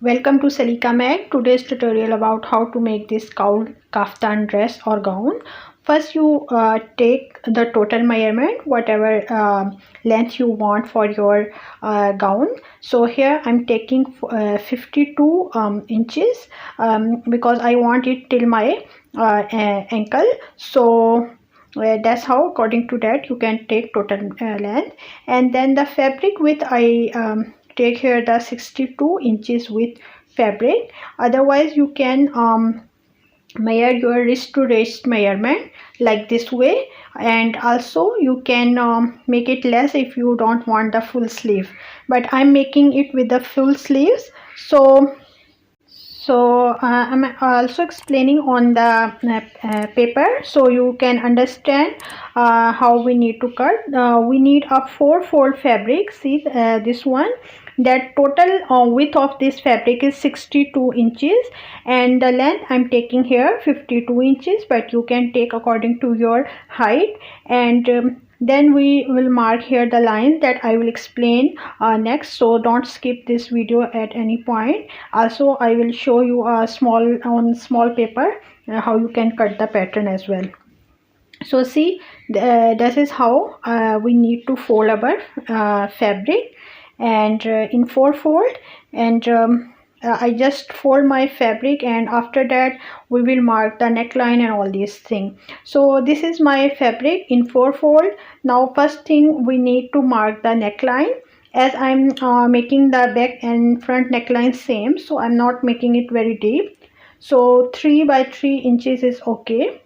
Welcome to Salika Mag. Today's tutorial about how to make this cowl kaftan dress or gown. First you take the total measurement, whatever length you want for your gown. So here I'm taking 52 inches because I want it till my ankle. So that's how, according to that, you can take total length. And then the fabric width, I take here the 62 inches with fabric. Otherwise you can measure your wrist to wrist measurement like this way, and also you can make it less if you don't want the full sleeve, but I'm making it with the full sleeves. So I'm also explaining on the paper so you can understand how we need to cut. We need a 4-fold fabric. See this one, that total width of this fabric is 62 inches and the length I'm taking here 52 inches, but you can take according to your height. And then we will mark here the lines that I will explain next, so don't skip this video at any point. Also I will show you a small paper how you can cut the pattern as well. So see, this is how we need to fold our fabric, and in 4-fold, and I just fold my fabric, and after that we will mark the neckline and all these things. So this is my fabric in 4-fold. Now first thing we need to mark the neckline. As I'm making the back and front neckline same, so I'm not making it very deep. So 3 by 3 inches is okay.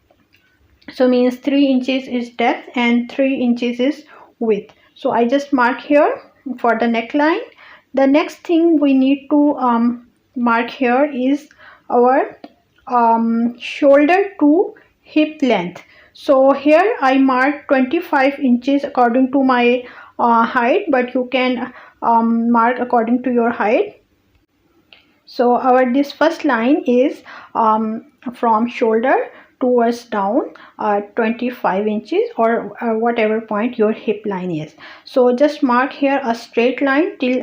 So means 3 inches is depth and 3 inches is width. So I just mark here for the neckline. The next thing we need to mark here is our shoulder to hip length. So here I mark 25 inches according to my height, but you can mark according to your height. So our this first line is from shoulder towards down 25 inches, or whatever point your hip line is. So just mark here a straight line till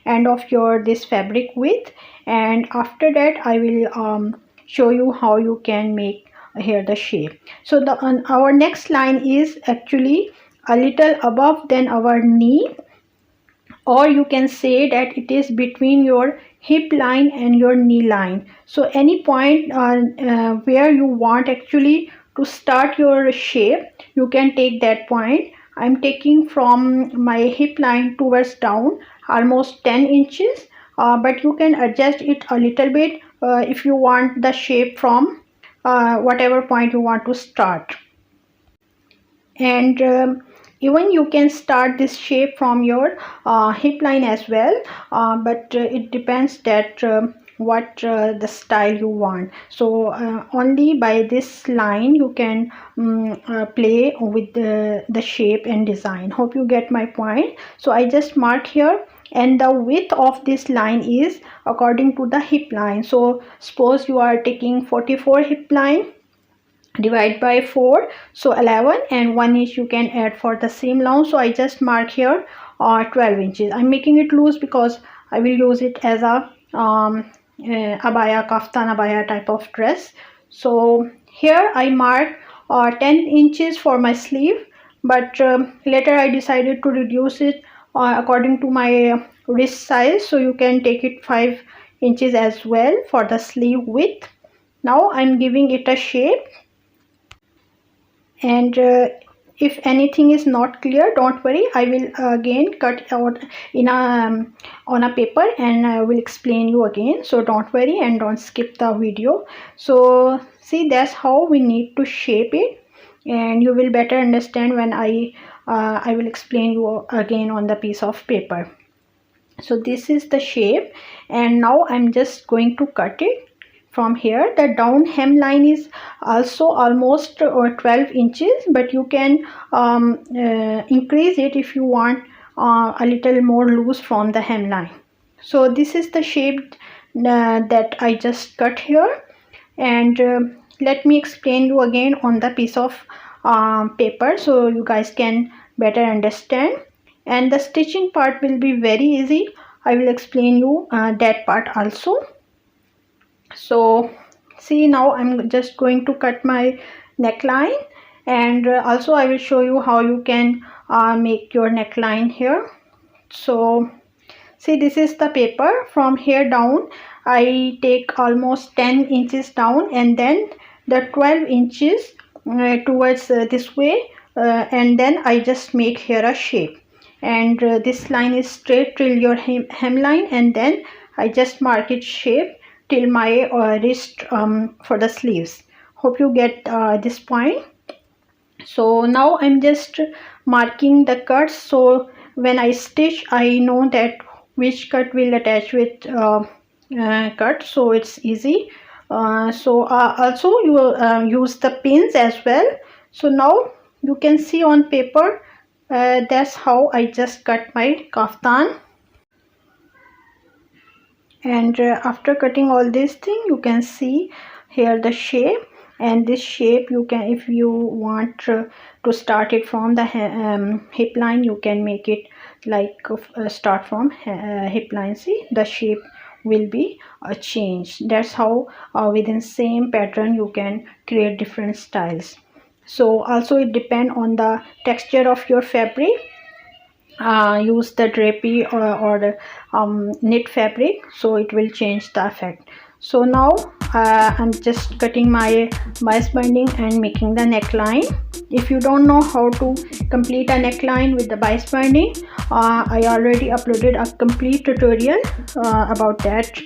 end of your this fabric width, and after that I will show you how you can make here the shape. So the our next line is actually a little above than our knee, or you can say that it is between your hip line and your knee line. So any point where you want actually to start your shape, you can take that point. I'm taking from my hip line towards down almost 10 inches, but you can adjust it a little bit if you want the shape from whatever point you want to start. And even you can start this shape from your hip line as well, but it depends that what the style you want. So only by this line you can play with the shape and design. Hope you get my point. So I just mark here, and the width of this line is according to the hip line. So suppose you are taking 44 hip line, divide by 4, so 11, and 1 inch you can add for the seam long. So I just mark here 12 inches. I'm making it loose because I will use it as a abaya, kaftan abaya type of dress. So here I mark 10 inches for my sleeve, but later I decided to reduce it according to my wrist size, so you can take it 5 inches as well for the sleeve width. Now I'm giving it a shape, and if anything is not clear, don't worry, I will again cut out in a on a paper, and I will explain you again. So don't worry and don't skip the video. So see, that's how we need to shape it, and you will better understand when I will explain you again on the piece of paper. So this is the shape, and now I'm just going to cut it. From here, the down hemline is also almost 12 inches, but you can increase it if you want a little more loose from the hemline. So this is the shape that I just cut here, and let me explain you again on the piece of paper so you guys can better understand. And the stitching part will be very easy. I will explain you that part also. So see, now I'm just going to cut my neckline, and also I will show you how you can make your neckline here. So see, this is the paper. From here down I take almost 10 inches down, and then the 12 inches towards this way, and then I just make here a shape, and this line is straight till your hemline, and then I just mark it shape till my wrist for the sleeves. Hope you get this point. So now I'm just marking the cuts, so when I stitch I know that which cut will attach with cut, so it's easy. Also you will use the pins as well. So now you can see on paper, that's how I just cut my kaftan. And after cutting all these things, you can see here the shape, and this shape you can, if you want to start it from the hip line, you can make it like start from hip line. See, the shape will be changed. That's how within same pattern you can create different styles. So also it depend on the texture of your fabric. Use the drapey or the knit fabric, so it will change the effect. So now I'm just cutting my bias binding and making the neckline. If you don't know how to complete a neckline with the bias binding, I already uploaded a complete tutorial about that.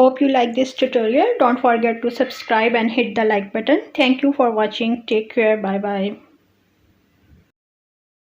Hope you like this tutorial. Don't forget to subscribe and hit the like button. Thank you for watching. Take care. Bye bye.